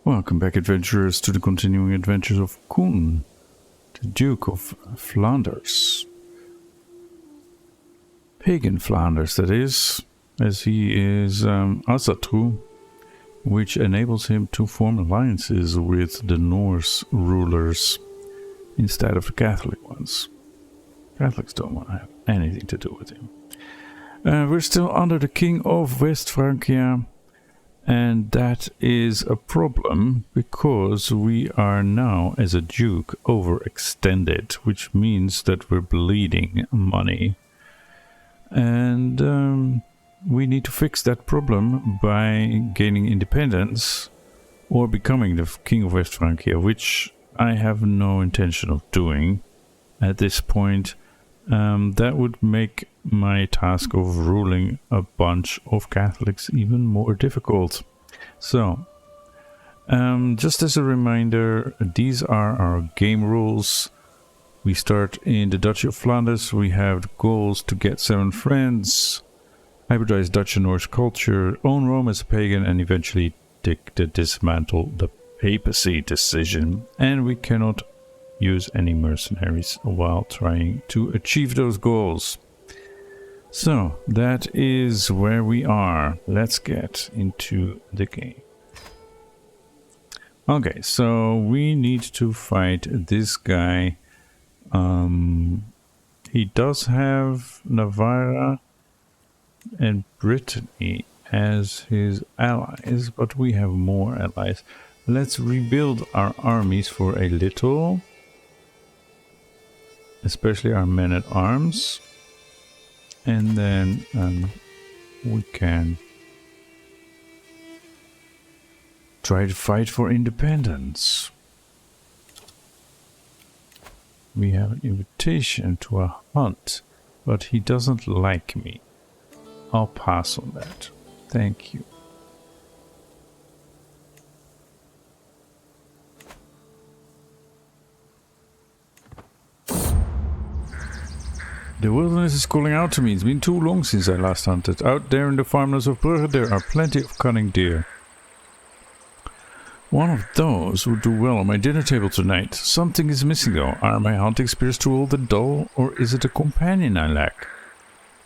Welcome back, adventurers, to the continuing adventures of Koen, the Duke of Flanders. Pagan Flanders, that is, as he is Asatru, which enables him to form alliances with the Norse rulers instead of the Catholic ones. Catholics don't want to have anything to do with him. We're still under the King of West Francia. And that is a problem because we are now, as a duke, overextended, which means that we're bleeding money. And we need to fix that problem by gaining independence or becoming the King of West Francia, which I have no intention of doing at this point. That would make my task of ruling a bunch of Catholics even more difficult. So, just as a reminder, these are our game rules. We start in the Duchy of Flanders. We have goals to get 7 friends, hybridize Dutch and Norse culture, own Rome as a pagan, and eventually dismantle the papacy decision. And we cannot use any mercenaries while trying to achieve those goals. So that is where we are. Let's get into the game. Okay, so we need to fight this guy. He does have Navarra and Brittany as his allies, but we have more allies. Let's rebuild our armies for a little. Especially our men-at-arms. And then we can try to fight for independence. We have an invitation to a hunt, but he doesn't like me. I'll pass on that. Thank you. The wilderness is calling out to me. It's been too long since I last hunted. Out there in the farmlands of Brugge there are plenty of cunning deer. One of those would do well on my dinner table tonight. Something is missing though. Are my hunting spears too old and dull, or is it a companion I lack?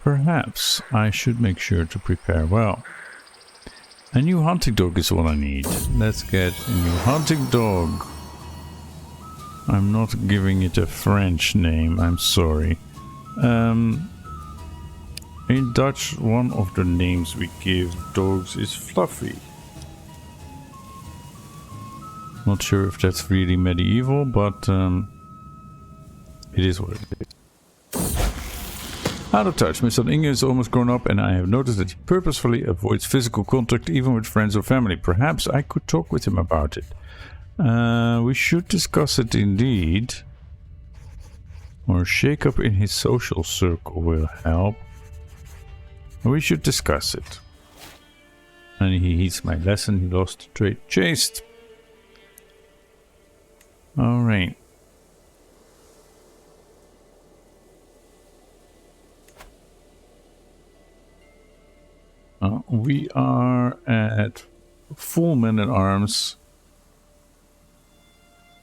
Perhaps I should make sure to prepare well. A new hunting dog is what I need. Let's get a new hunting dog. I'm not giving it a French name, I'm sorry. In Dutch, one of the names we give dogs is Fluffy. Not sure if that's really medieval, but it is what it is. Out of touch. Mr. Inge is almost grown up, and I have noticed that he purposefully avoids physical contact even with friends or family. Perhaps I could talk with him about it. We should discuss it indeed. Or shake up in his social circle will help. We should discuss it. And he heeds my lesson. He lost the trade chased. Alright. We are at full men-at-arms.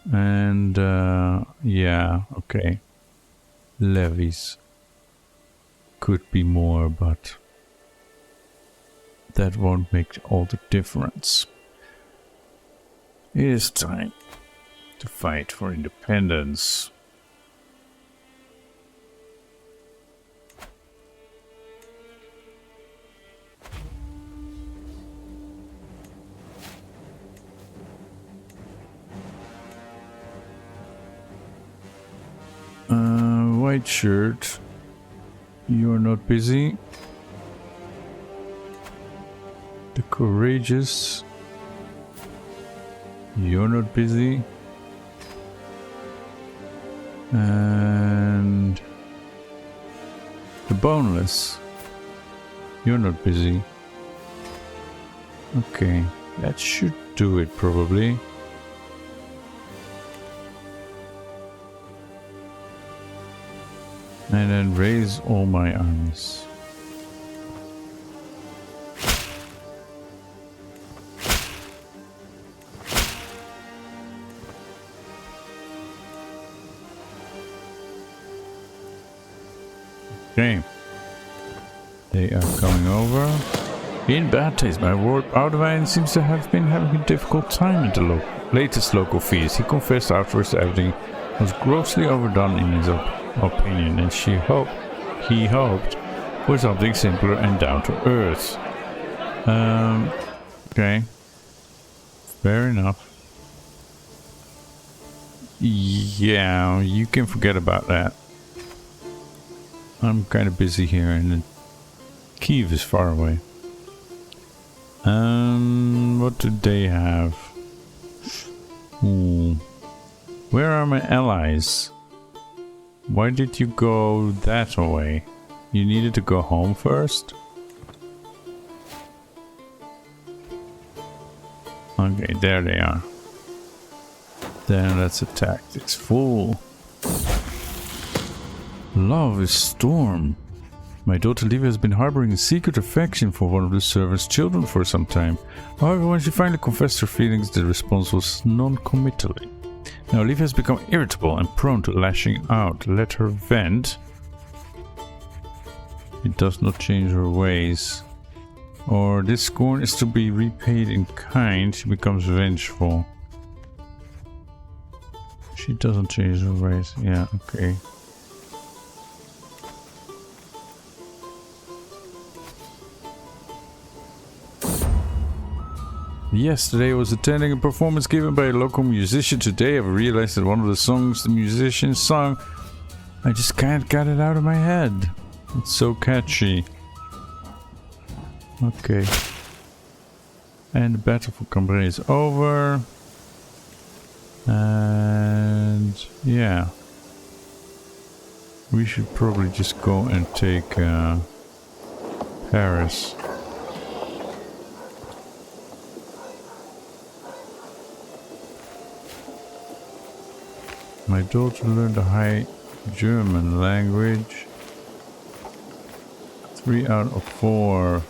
And yeah, okay. Levies could be more, but that won't make all the difference. It is time to fight for independence. White shirt, you're not busy. The courageous, you're not busy. And the boneless, you're not busy. Okay, that should do it probably. And then raise all my armies. Okay. They are coming over. In bad taste, my lord Oudewijn seems to have been having a difficult time at the latest local feast. He confessed afterwards that everything was grossly overdone in his opinion, and he hoped for something simpler and down to earth. Okay. Fair enough. Yeah, you can forget about that. I'm kind of busy here, and Kiev is far away. What do they have? Ooh. Where are my allies? Why did you go that way? You needed to go home first? Okay, there they are. Then let's attack this fool. Love is storm. My daughter Livia has been harboring a secret affection for one of the servant's children for some time. However, when she finally confessed her feelings, the response was non-committally. Now Livia has become irritable and prone to lashing out. Let her vent. It does not change her ways. Or this scorn is to be repaid in kind. She becomes vengeful. She doesn't change her ways. Yeah, okay. Yesterday I was attending a performance given by a local musician. Today I've realized that one of the songs the musician sung, I just can't get it out of my head. It's so catchy. Okay. And the battle for Cambrai is over. And yeah. We should probably just go and take Paris. My daughter learned a high German language. 3 out of 4.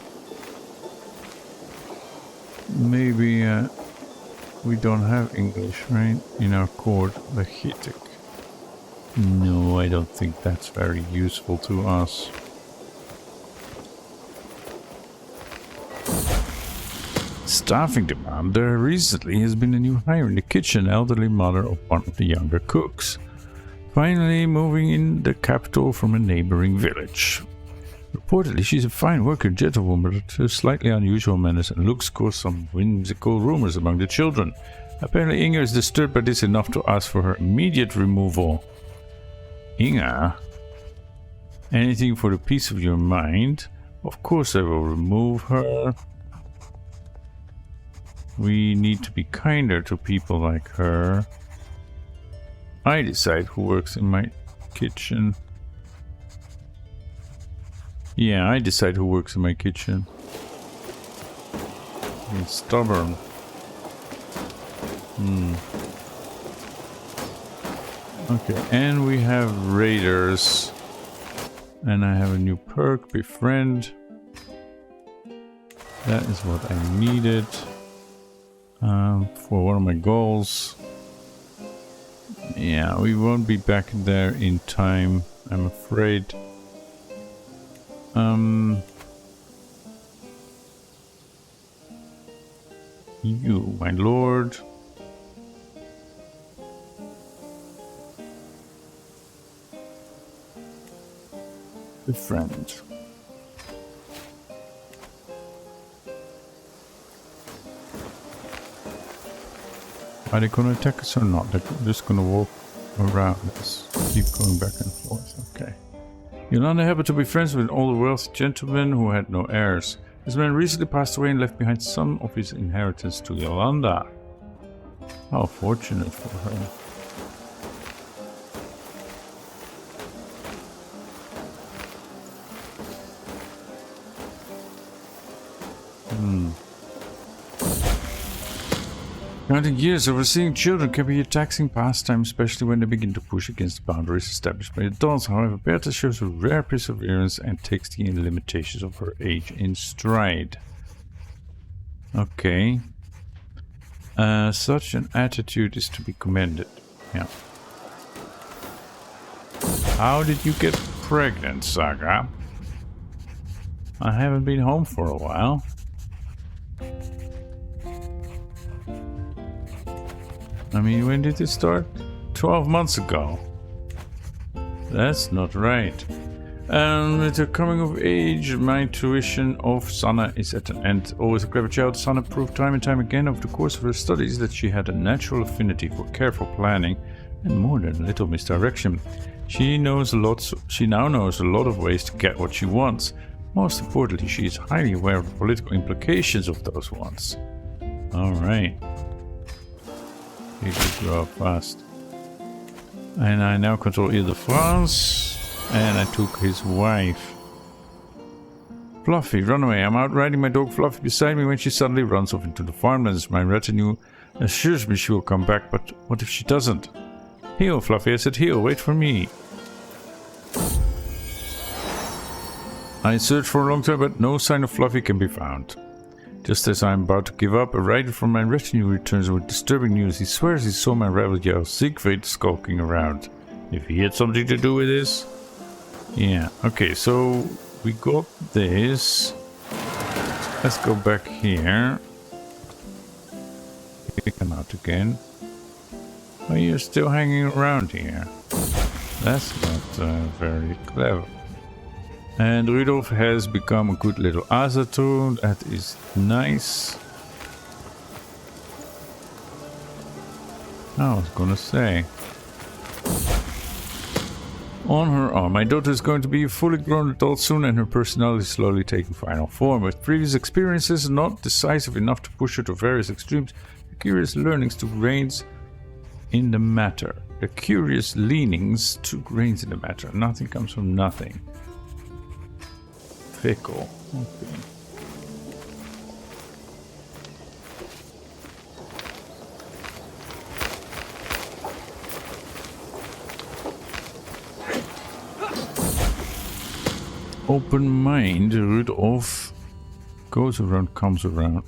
Maybe we don't have English, right? In our court, the Hittik. No, I don't think that's very useful to us. Staffing demand. There recently has been a new hire in the kitchen, elderly mother of one of the younger cooks. Finally moving in the capital from a neighboring village. Reportedly, she's a fine worker, gentlewoman, but her slightly unusual manners and looks cause some whimsical rumors among the children. Apparently Inga is disturbed by this enough to ask for her immediate removal. Inga? Anything for the peace of your mind? Of course I will remove her. We need to be kinder to people like her. I decide who works in my kitchen. Yeah, I decide who works in my kitchen. Being stubborn. Okay, and we have raiders. And I have a new perk, befriend. That is what I needed. For one of my goals. Yeah, we won't be back there in time, I'm afraid. You, my lord. Befriend. Are they gonna attack us or not? They're just gonna walk around us. Keep going back and forth. Okay. Yolanda happened to be friends with an older wealthy gentleman who had no heirs. This man recently passed away and left behind some of his inheritance to Yolanda. How fortunate for her. Counting years, overseeing children can be a taxing pastime, especially when they begin to push against the boundaries established by adults. However, Bertha shows a rare perseverance and takes the limitations of her age in stride. Okay. Such an attitude is to be commended. Yeah. How did you get pregnant saga. I haven't been home for a while. I mean, when did it start? 12 months ago. That's not right. With her coming of age, my tuition of Sanne is at an end. Always a clever child, Sanne proved time and time again over the course of her studies that she had a natural affinity for careful planning and more than a little misdirection. She now knows a lot of ways to get what she wants. Most importantly, she is highly aware of the political implications of those wants. Alright. He should grow up fast. And I now control Ile-de-France. And I took his wife. Fluffy, run away. I'm out riding my dog Fluffy beside me when she suddenly runs off into the farmlands. My retinue assures me she will come back, but what if she doesn't? Heel, Fluffy, I said heel, wait for me. I searched for a long time, but no sign of Fluffy can be found. Just as I'm about to give up, a rider from my retinue returns with disturbing news. He swears he saw my rival Jarl Siegfried skulking around. If he had something to do with this? Yeah, okay, so we got this. Let's go back here. Come out again. Oh, you're still hanging around here. That's not very clever. And Rudolf has become a good little Azatron. That is nice. I was gonna say. On her arm, my daughter is going to be a fully grown adult soon and her personality is slowly taking final form. With previous experiences not decisive enough to push her to various extremes, the curious learnings took reins in the matter. The curious leanings took reins in the matter. Nothing comes from nothing. Fickle. Okay. Open mind, Rudolf goes around, comes around.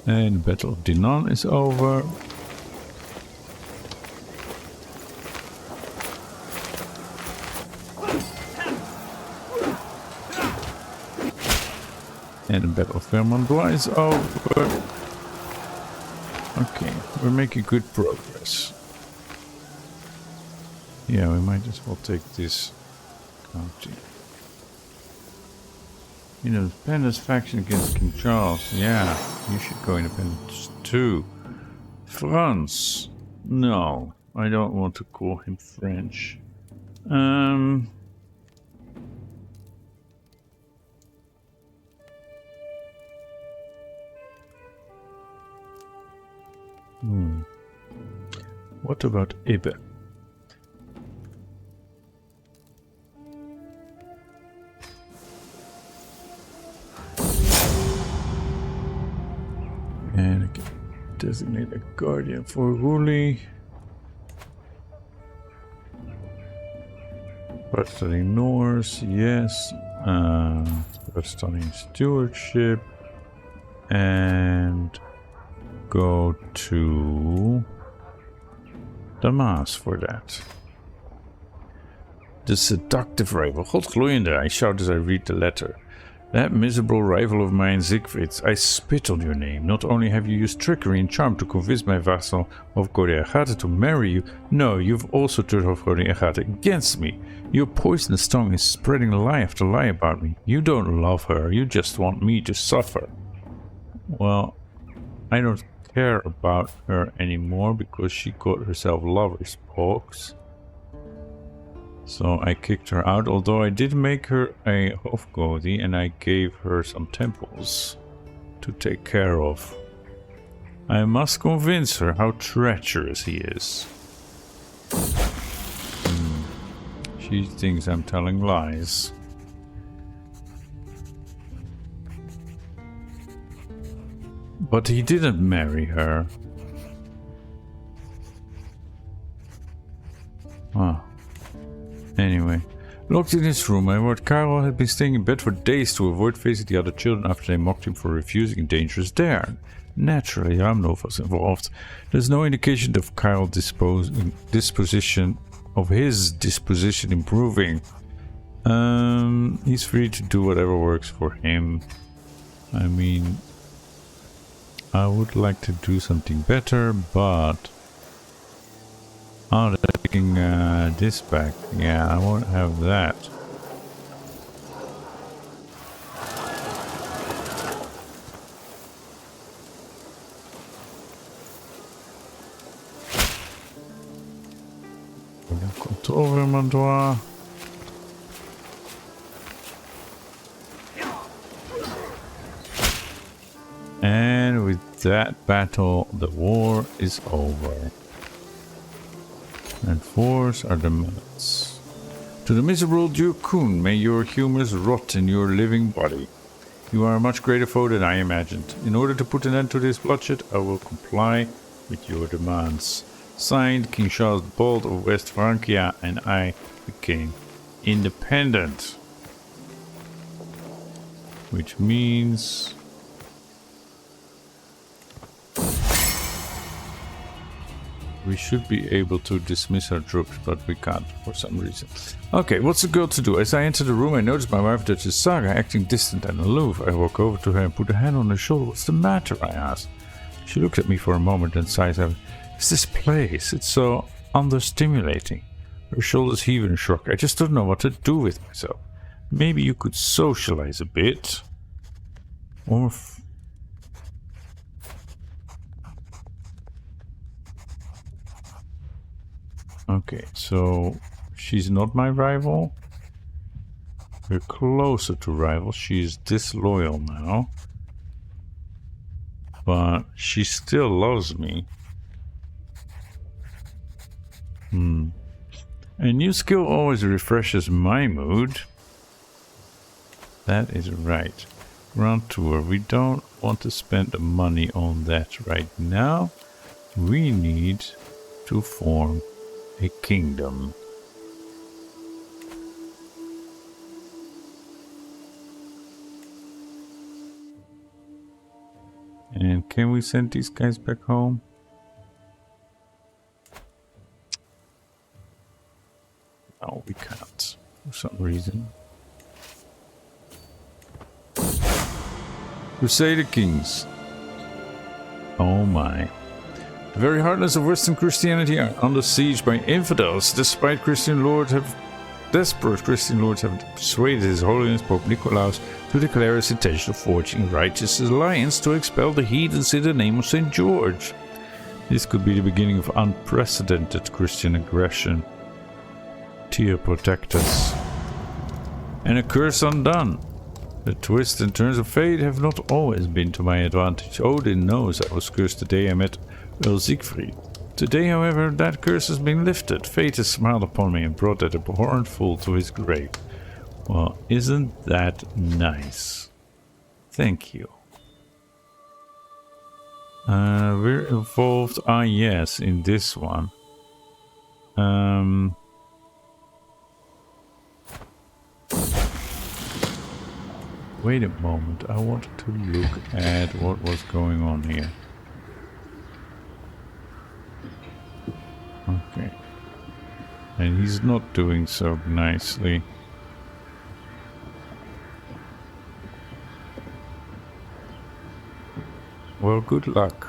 And the Battle of Dinan is over. And the Battle of Vermandois is over. Okay, we're making good progress. Yeah, we might as well take this county. You know, Flanders faction against King Charles. Yeah, you should go independent too. France. No, I don't want to call him French. What about Ibe? And I can designate a guardian for Ruli. Studying Norse, yes. Studying stewardship. And go to Damas for that. The seductive rival. Godgloeiende, I shout as I read the letter. That miserable rival of mine, Siegfried, I spit on your name. Not only have you used trickery and charm to convince my vassal of Gode to marry you, no, you've also turned off Gode against me. Your poisonous tongue is spreading lie after lie about me. You don't love her, you just want me to suffer. Well, I don't care about her anymore because she got herself lover's box. So I kicked her out, although I did make her a Hofgodi and I gave her some temples to take care of. I must convince her how treacherous he is. She thinks I'm telling lies. But he didn't marry her. Ah. Anyway, locked in his room, my lord Karel had been staying in bed for days to avoid facing the other children after they mocked him for refusing a dangerous dare. Naturally, I'm no fuss involved. There's no indication of Karel's disposition of his disposition improving. He's free to do whatever works for him. I mean, I would like to do something better, but... Oh, they're taking this back. Yeah, I won't have that. Contrôle. And with that battle, the war is over. And fours are the minutes. To the miserable Duke Koen, may your humors rot in your living body. You are a much greater foe than I imagined. In order to put an end to this bloodshed, I will comply with your demands. Signed, King Charles the Bold of West Francia, and I became independent. Which means... we should be able to dismiss our troops, but we can't for some reason. Okay, what's the girl to do? As I enter the room, I notice my wife, Duchess Saga, acting distant and aloof. I walk over to her and put a hand on her shoulder. What's the matter? I ask. She looks at me for a moment and sighs out. It's this place. It's so understimulating. Her shoulders heave and shrug. I just don't know what to do with myself. Maybe you could socialize a bit. Or... okay, so she's not my rival. We're closer to rival. She's disloyal now. But she still loves me. A new skill always refreshes my mood. That is right. Grand Tour. We don't want to spend the money on that right now. We need to form a kingdom. And can we send these guys back home? No, we can't for some reason. Crusader Kings. Oh my. The very heartless of Western Christianity are under siege by infidels. Desperate Christian lords have persuaded His Holiness Pope Nicolaus to declare his intention of forging a righteous alliance to expel the heathens in the name of St. George. This could be the beginning of unprecedented Christian aggression. Dear protect us. And a curse undone. The twists and turns of fate have not always been to my advantage. Odin knows I was cursed the day I met Earl Siegfried. Today, however, that curse has been lifted. Fate has smiled upon me and brought that abhorrent fool to his grave. Well, isn't that nice? Thank you. We're involved, yes, in this one. Wait a moment, I wanted to look at what was going on here. Okay. And he's not doing so nicely. Well, good luck.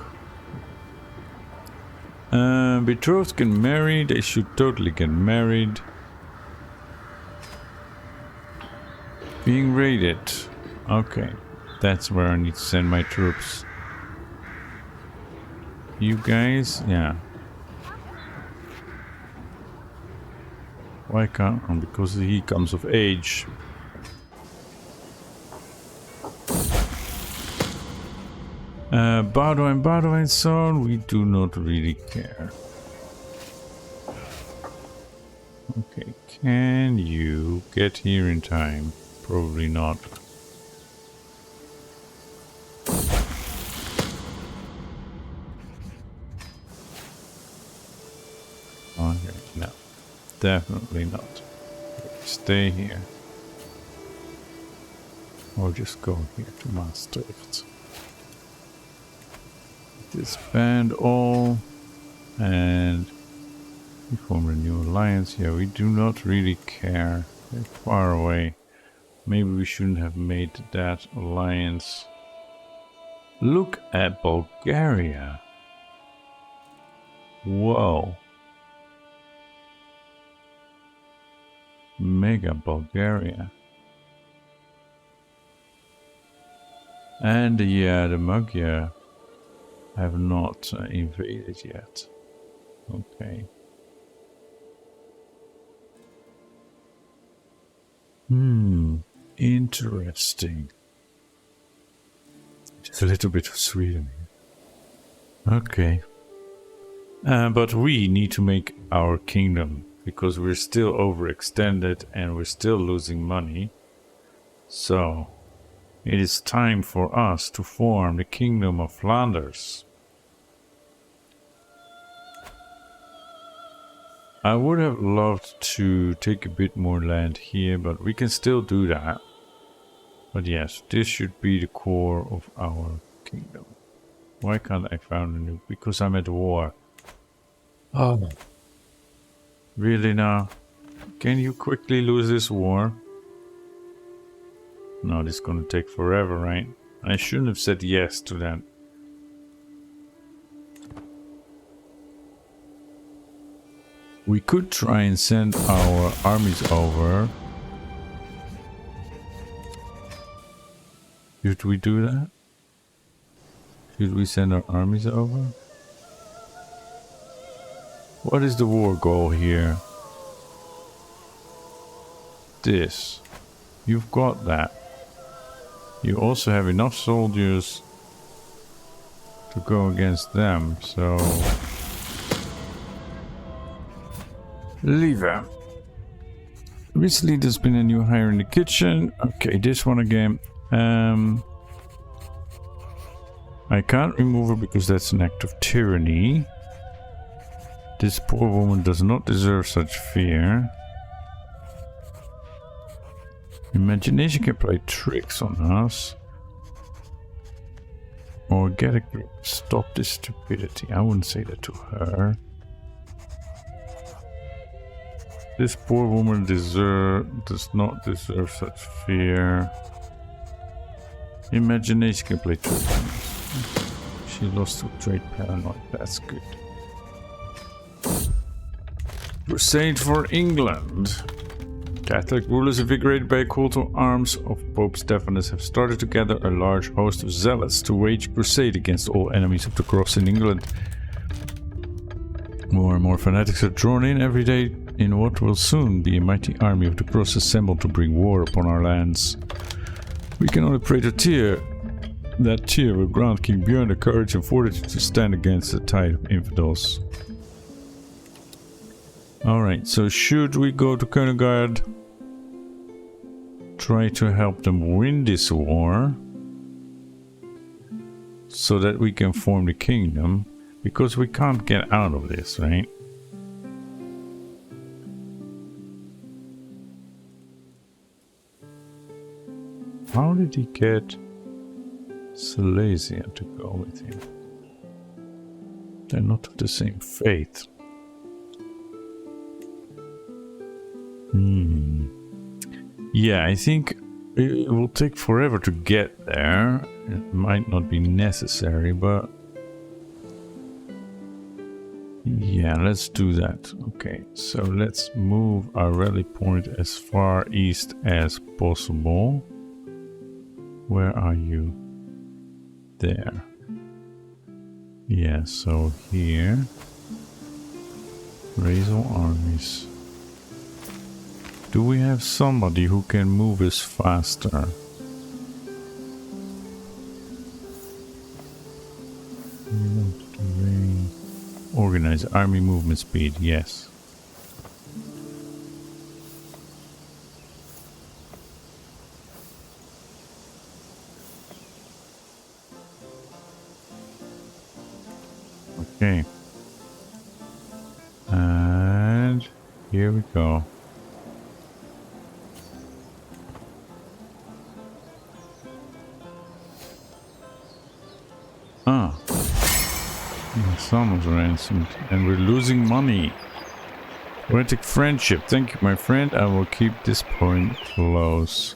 Betrothed get married. They should totally get married. Being raided. Okay. That's where I need to send my troops. You guys? Yeah. Why can't I? Because he comes of age. Bardwine son, we do not really care. Okay, can you get here in time? Probably not. Okay, no. Definitely not. Stay here. Or just go here to Maastricht. Disband all and We form a new alliance. Yeah, we do not really care. They're far away. Maybe we shouldn't have made that alliance. Look at Bulgaria. Whoa. Mega Bulgaria. And yeah, the Magyar have not invaded yet. Okay. Interesting. Just a little bit of Sweden here. Okay. But we need to make our kingdom, because we're still overextended and we're still losing money. So, it is time for us to form the Kingdom of Flanders. I would have loved to take a bit more land here, but we can still do that. But yes, this should be the core of our kingdom. Why can't I found a new? Because I'm at war. Oh. Really now? Can you quickly lose this war? No, this is gonna take forever, right? I shouldn't have said yes to that. We could try and send our armies over. Should we do that? Should we send our armies over? What is the war goal here? This. You've got that. You also have enough soldiers to go against them, so... Liege. Recently there's been a new hire in the kitchen. Okay, this one again. I can't remove her because that's an act of tyranny. This poor woman does not deserve such fear. Imagination can play tricks on us. Or get a grip. Stop this stupidity. I wouldn't say that to her. This poor woman does not deserve such fear. Imagination can play tricks on us. She lost to trade paranoid. That's good. Crusade for England. Catholic rulers, invigorated by a call to arms of Pope Stephanus, have started to gather a large host of zealots to wage a crusade against all enemies of the cross in England. More and more fanatics are drawn in every day in what will soon be a mighty army of the cross assembled to bring war upon our lands. We can only pray to that Tyr will grant King Björn the courage and fortitude to stand against the tide of infidels. Alright, so should we go to Koen? Try to help them win this war so that we can form the kingdom, because we can't get out of this, right? How did he get Silesia to go with him? They're not of the same faith. Yeah, I think it will take forever to get there. It might not be necessary, but... yeah, let's do that. Okay, so let's move our rally point as far east as possible. Where are you? There. Yeah, so here. Raise all armies. Do we have somebody who can move us faster? Organize army movement speed, yes. Okay. And here we go. Ah. Someone's ransomed and we're losing money. Poetic friendship. Thank you, my friend. I will keep this point close.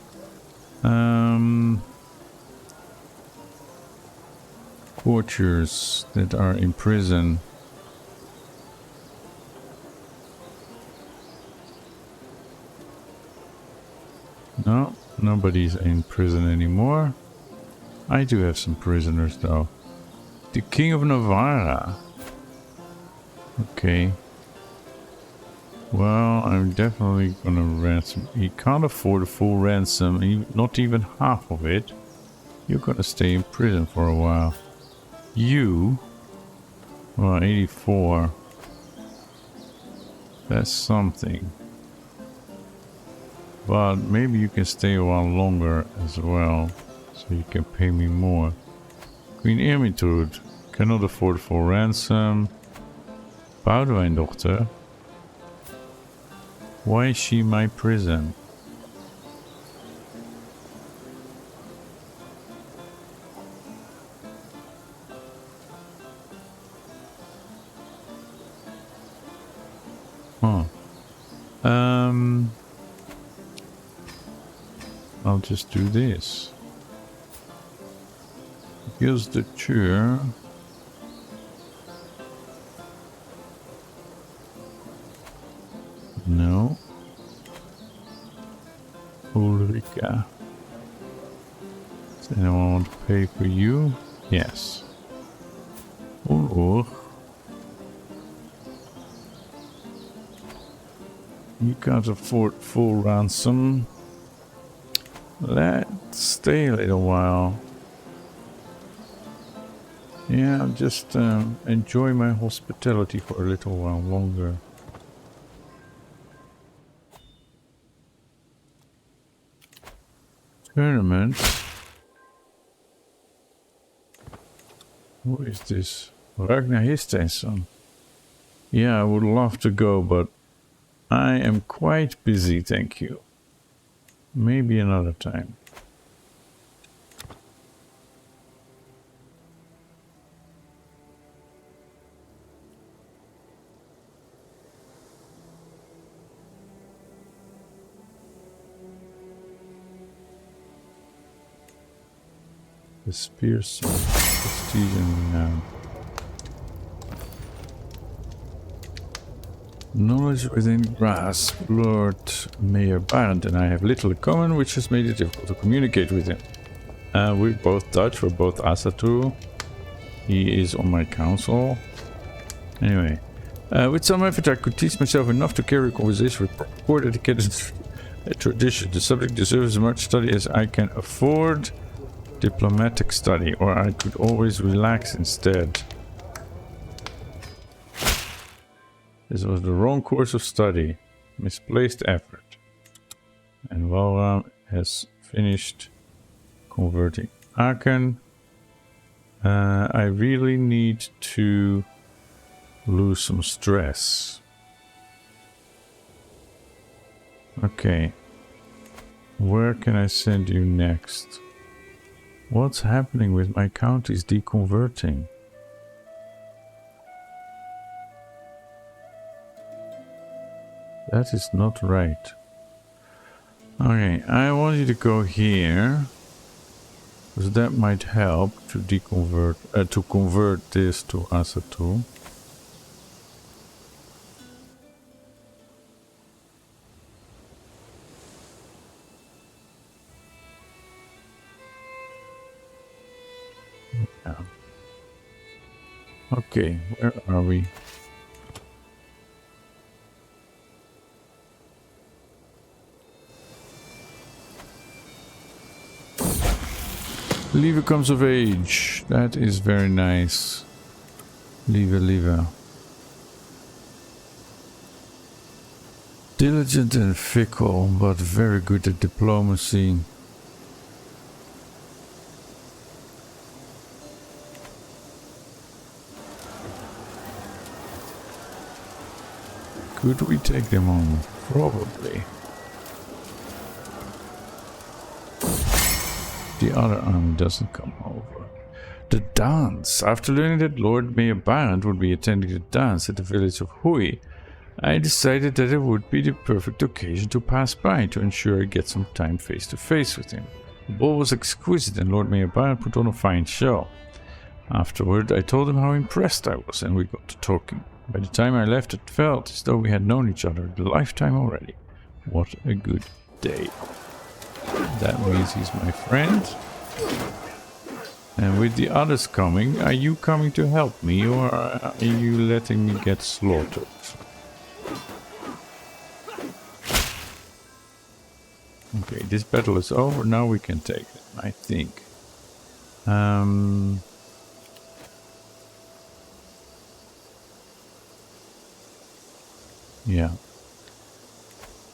Courtiers that are in prison. No, nobody's in prison anymore. I do have some prisoners though. The King of Navarra. Okay. Well, I'm definitely gonna ransom. He can't afford a full ransom, not even half of it. You're gonna stay in prison for a while. You? Well, 84. That's something. But maybe you can stay a while longer as well, so you can pay me more. Queen Ermintrude cannot afford full ransom. Boudewijndochter. Why is she my prison? Huh. I'll just do this. Here's the chair. No. Ulrika. Does anyone want to pay for you? Yes. Oh. You can't afford full ransom. Let's stay a little while. Yeah, just enjoy my hospitality for a little while longer. Tournament. Who is this? Ragnar Histensson. Yeah, I would love to go, but I am quite busy, thank you. Maybe another time. The spears, prestige and renown. Knowledge within grasp. Lord Mayor Barend and I have little in common, which has made it difficult to communicate with him. We're both Dutch, we're both Asatu. He is on my council. Anyway, with some effort I could teach myself enough to carry a conversation with poor dedicated a tradition. The subject deserves as much study as I can afford. Diplomatic study, or I could always relax instead. This was the wrong course of study. Misplaced effort. And Walram has finished converting Aachen. I really need to lose some stress. Okay. Where can I send you next? What's happening with my counties deconverting? That is not right. Okay, I want you to go here, because that might help to deconvert, to convert this to Asatu. Yeah. Okay, where are we? Lieve comes of age. That is very nice. Lieve. Diligent and fickle, but very good at diplomacy. Could we take them on? Probably. The other army doesn't come over. The dance. After learning that Lord Mayor Barend would be attending the dance at the village of Hui, I decided that it would be the perfect occasion to pass by to ensure I get some time face to face with him. The ball was exquisite and Lord Mayor Baron put on a fine show. Afterward, I told him how impressed I was and we got to talking. By the time I left, it felt as though we had known each other a lifetime already. What a good day. That means he's my friend. And with the others coming, are you coming to help me or are you letting me get slaughtered? Okay, this battle is over. Now we can take it, I think. Yeah.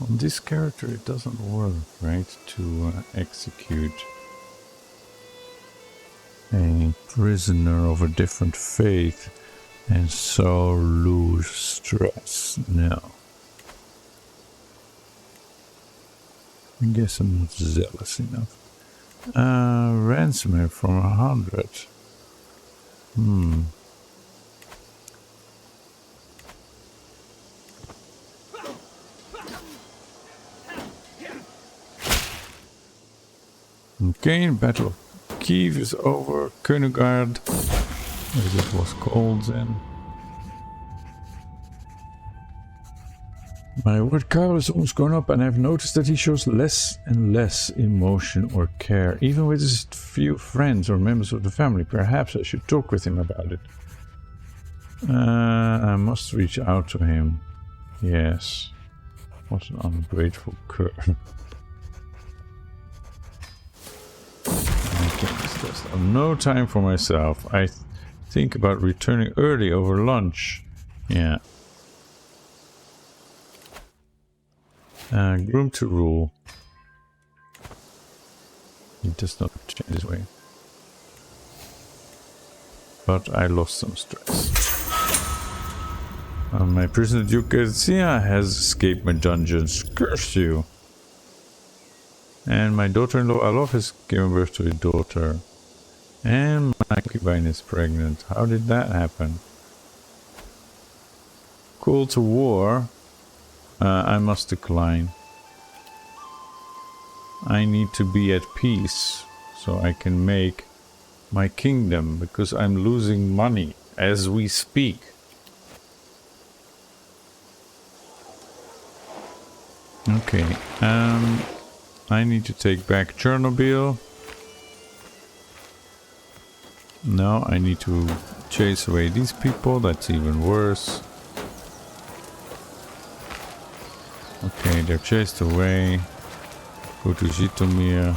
On this character it doesn't work, right? To execute a prisoner of a different faith and so lose stress. No. I guess I'm not zealous enough. Ransomer from 100. Okay, Battle of Kiev is over. Koen, as it was called then. My word Karl is almost grown up and I've noticed that he shows less and less emotion or care, even with his few friends or members of the family. Perhaps I should talk with him about it. I must reach out to him. Yes. What an ungrateful cur. No time for myself. I think about returning early over lunch. Yeah. Groom to rule. He does not change his way. But I lost some stress. My prisoner Duke Garcia has escaped my dungeons. Curse you! And my daughter-in-law Alof has given birth to a daughter. And my concubine is pregnant. How did that happen? Call to war. I must decline. I need to be at peace so I can make my kingdom, because I'm losing money as we speak. Okay, I need to take back Chernobyl. No, I need to chase away these people, that's even worse. Okay, they're chased away. Go to Zhytomyr.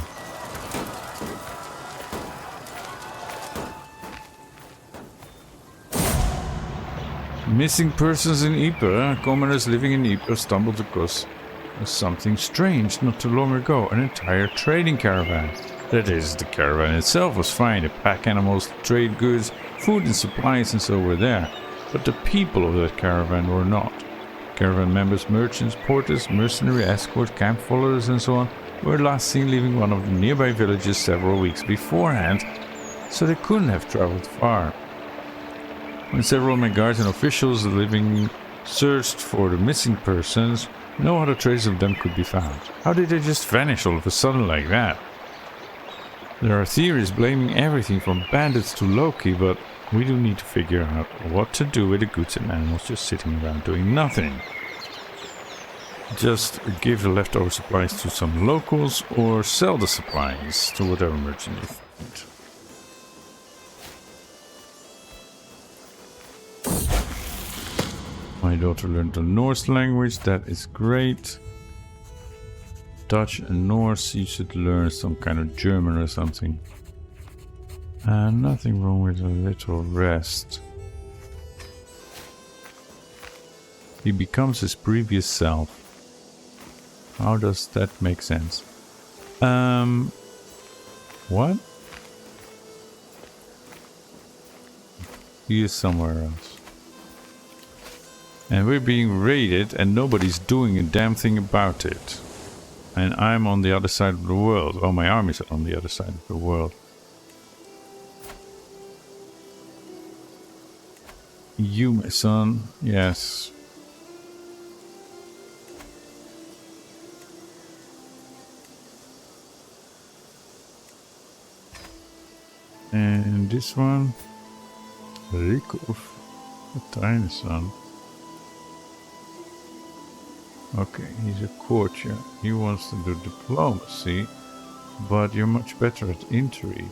Missing persons in Ypres. Commoners living in Ypres stumbled across something strange not too long ago. An entire trading caravan. That is, the caravan itself was fine. The pack animals, trade goods, food and supplies and so were there. But the people of that caravan were not. Caravan members, merchants, porters, mercenary escort, camp followers and so on were last seen leaving one of the nearby villages several weeks beforehand, so they couldn't have traveled far. When several of my guards and officials living searched for the missing persons, no other trace of them could be found. How did they just vanish all of a sudden like that? There are theories blaming everything from bandits to Loki, but we do need to figure out what to do with the goods and animals just sitting around doing nothing. Just give the leftover supplies to some locals or sell the supplies to whatever merchant you find. My daughter learned the Norse language, that is great. Dutch and Norse, you should learn some kind of German or something. Nothing wrong with a little rest. He becomes his previous self. How does that make sense? What? He is somewhere else. And we're being raided and nobody's doing a damn thing about it. And I'm on the other side of the world. Oh, my armies are on the other side of the world. You, my son, yes. And this one, Rikov, a tiny son. Okay, he's a courtier. He wants to do diplomacy, but you're much better at intrigue.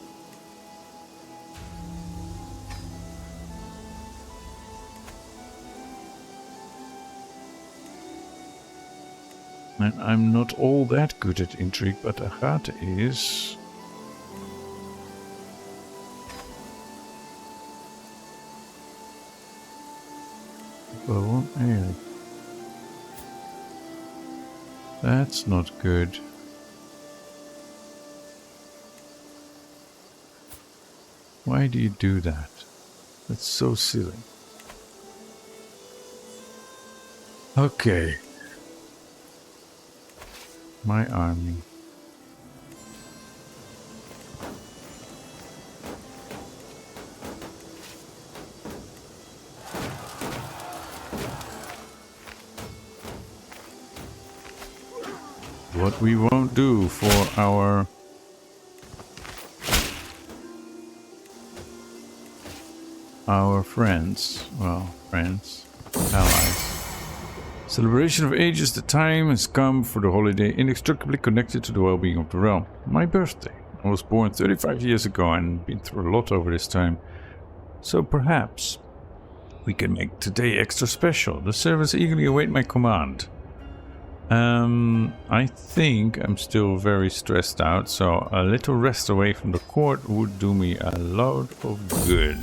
And I'm not all that good at intrigue, but Agathe is. Oh, yeah. That's not good. Why do you do that? That's so silly. Okay. My army. What we won't do for our friends, well, friends, allies. Celebration of ages, the time has come for the holiday inextricably connected to the well-being of the realm. My birthday. I was born 35 years ago and been through a lot over this time. So perhaps we can make today extra special. The servants eagerly await my command. I think I'm still very stressed out, so a little rest away from the court would do me a load of good.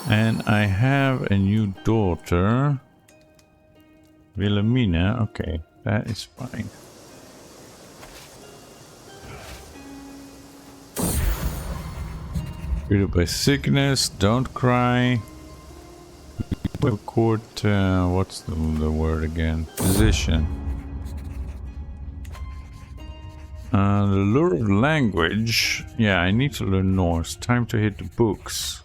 And I have a new daughter, Wilhelmina. Okay, that is fine. Treated by sickness, don't cry. Court, what's the word again? Physician. The lure of language. Yeah, I need to learn Norse. Time to hit the books.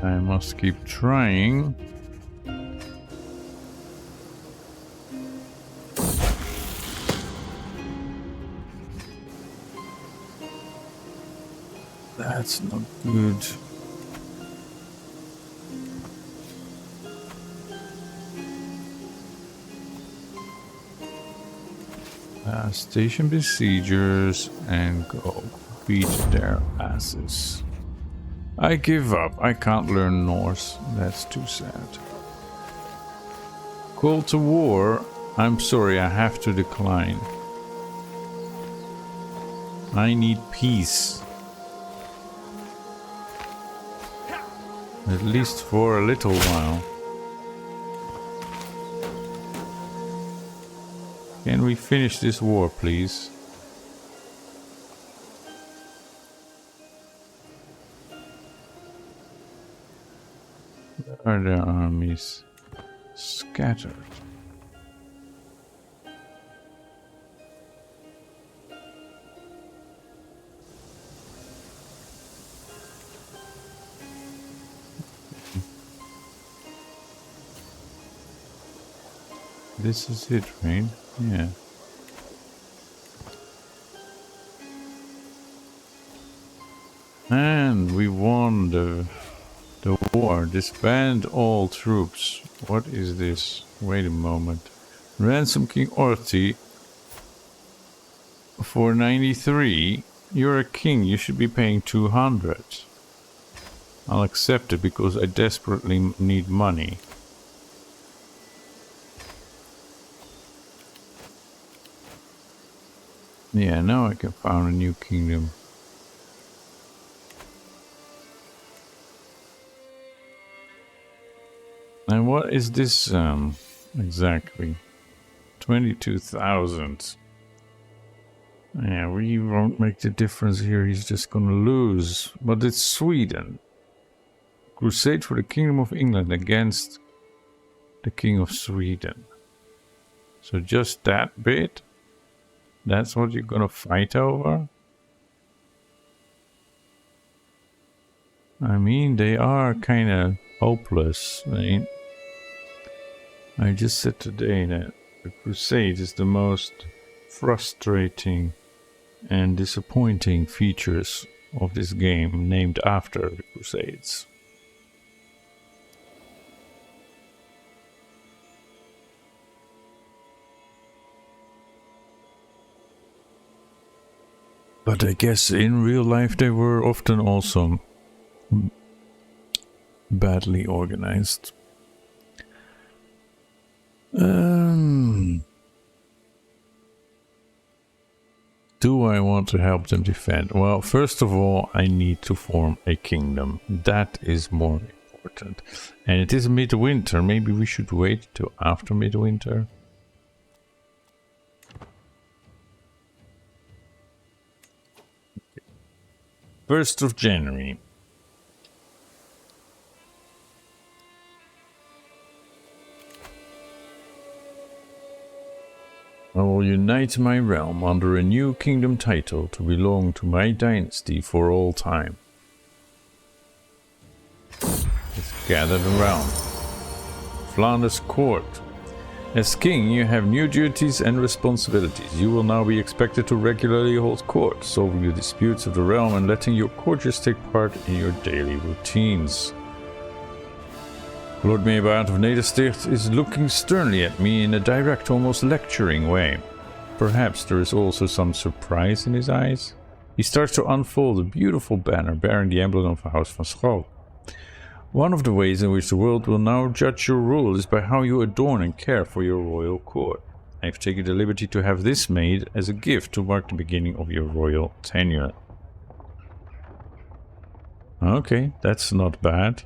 I must keep trying. That's not good. Station besiegers and go beat their asses. I give up. I can't learn Norse. That's too sad. Call to war. I'm sorry, I have to decline. I need peace. At least for a little while. Can we finish this war, please? Where are their armies? Scattered. This is it, right? Yeah. And we won the war. Disband all troops. What is this? Wait a moment. Ransom King Orti for 93. You're a king. You should be paying 200. I'll accept it because I desperately need money. Yeah, now I can found a new kingdom. And what is this exactly? 22,000. Yeah, we won't make the difference here. He's just gonna lose. But it's Sweden. Crusade for the Kingdom of England against the King of Sweden. So just that bit? That's what you're gonna fight over? I mean, they are kind of hopeless, right? I just said today that the crusade is the most frustrating and disappointing features of this game, named after the crusades. But I guess in real life they were often also badly organized. Do I want to help them defend? Well, first of all, I need to form a kingdom. That is more important. And it is midwinter. Maybe we should wait till after midwinter. Okay. 1st of January. I will unite my realm under a new kingdom title to belong to my dynasty for all time. Let's gather around. Flanders court. As king, you have new duties and responsibilities. You will now be expected to regularly hold court, solving the disputes of the realm and letting your courtiers take part in your daily routines. Lord Meerbaard of Nedersticht is looking sternly at me in a direct, almost lecturing way. Perhaps there is also some surprise in his eyes. He starts to unfold a beautiful banner bearing the emblem of the House van Schouw. One of the ways in which the world will now judge your rule is by how you adorn and care for your royal court. I have taken the liberty to have this made as a gift to mark the beginning of your royal tenure. Okay, that's not bad.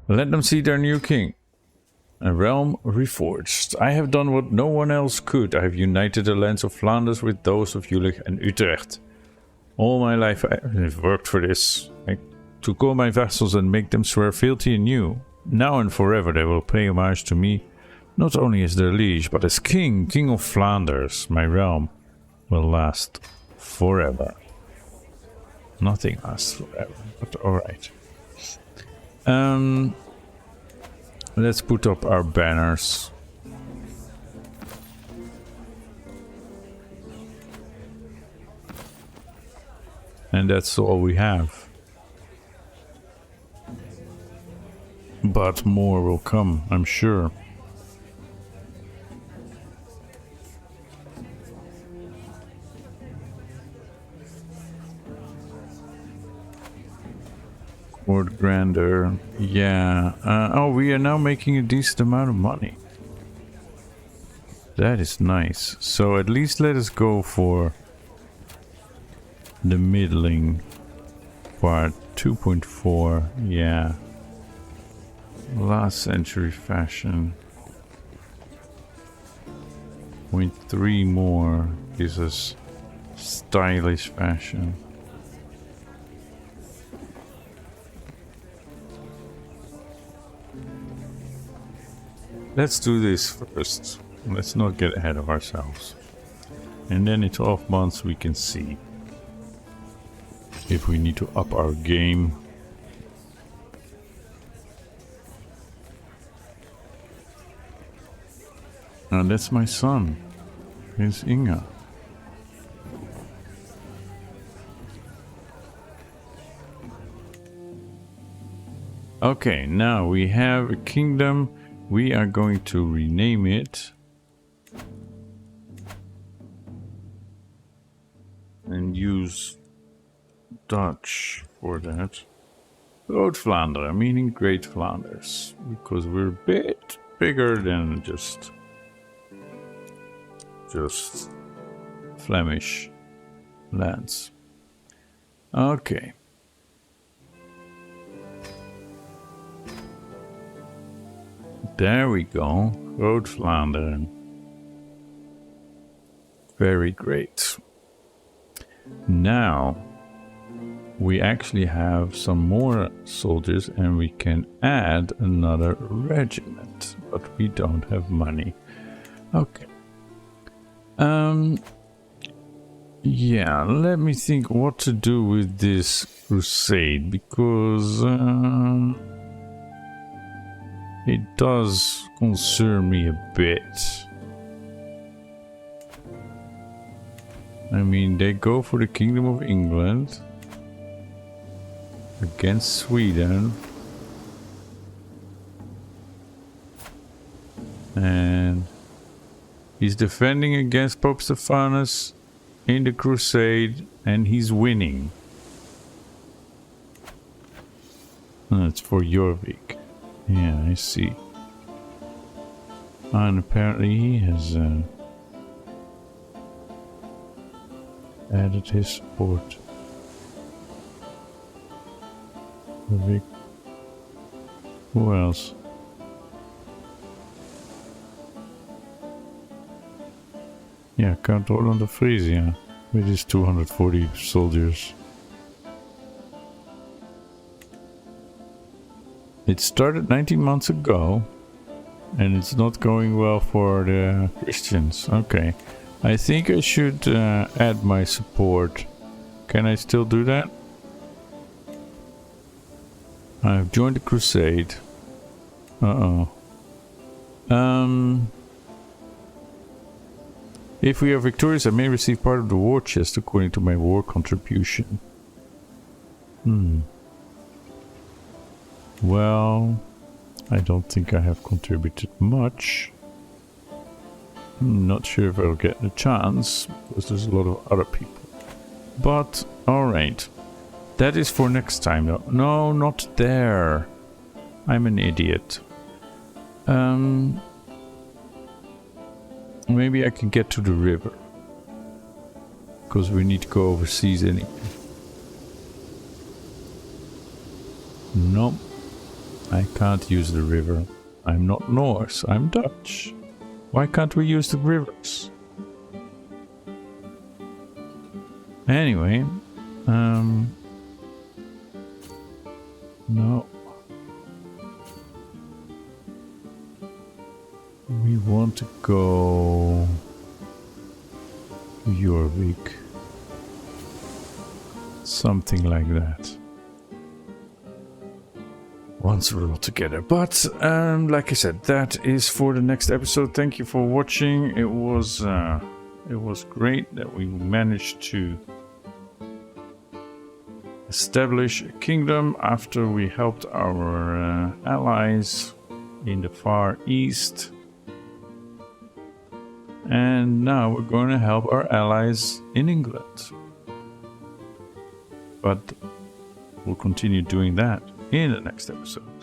Let them see their new king. A realm reforged. I have done what no one else could. I have united the lands of Flanders with those of Jülich and Utrecht. All my life I have worked for this. I took all my vassals and make them swear fealty anew. Now and forever they will pay homage to me, not only as their liege, but as king, king of Flanders. My realm will last forever. Nothing lasts forever, but alright. Let's put up our banners. And that's all we have. But more will come, I'm sure. Court grandeur, yeah. Oh, we are now making a decent amount of money. That is nice. So at least let us go for the middling part. 2.4, yeah. Last century fashion. 0.3 more gives us stylish fashion. Let's do this first. Let's not get ahead of ourselves. And then in 12 months we can see if we need to up our game. And that's my son, Prince Inga. Okay, now we have a kingdom. We are going to rename it and use Dutch for that. Groot Vlaanderen, meaning Great Flanders, because we're a bit bigger than just Flemish lands. Okay. There we go. Groot Vlaanderen. Very great. Now we actually have some more soldiers and we can add another regiment, but we don't have money. Okay. Yeah, let me think what to do with this crusade because it does concern me a bit. I mean, they go for the Kingdom of England against Sweden. And he's defending against Pope Stephanus in the crusade, and he's winning. It's for Jorvik. Yeah, I see. And apparently he has added his support. Jorvik. Who else? Yeah, Count Orlando Frisia with his 240 soldiers. It started 19 months ago, and it's not going well for the Christians. Okay, I think I should add my support. Can I still do that? I've joined the crusade. If we are victorious, I may receive part of the war chest according to my war contribution. Well, I don't think I have contributed much. I'm not sure if I'll get the chance, because there's a lot of other people. But, alright. That is for next time though. No, not there. I'm an idiot. Maybe I can get to the river. Because we need to go overseas anyway. Nope. I can't use the river. I'm not Norse, I'm Dutch. Why can't we use the rivers? Anyway. No. We want to go to Jorvik. Something like that. Once we're all together. But like I said, that is for the next episode. Thank you for watching. It was great that we managed to establish a kingdom after we helped our allies in the Far East. And now we're going to help our allies in England. But we'll continue doing that in the next episode.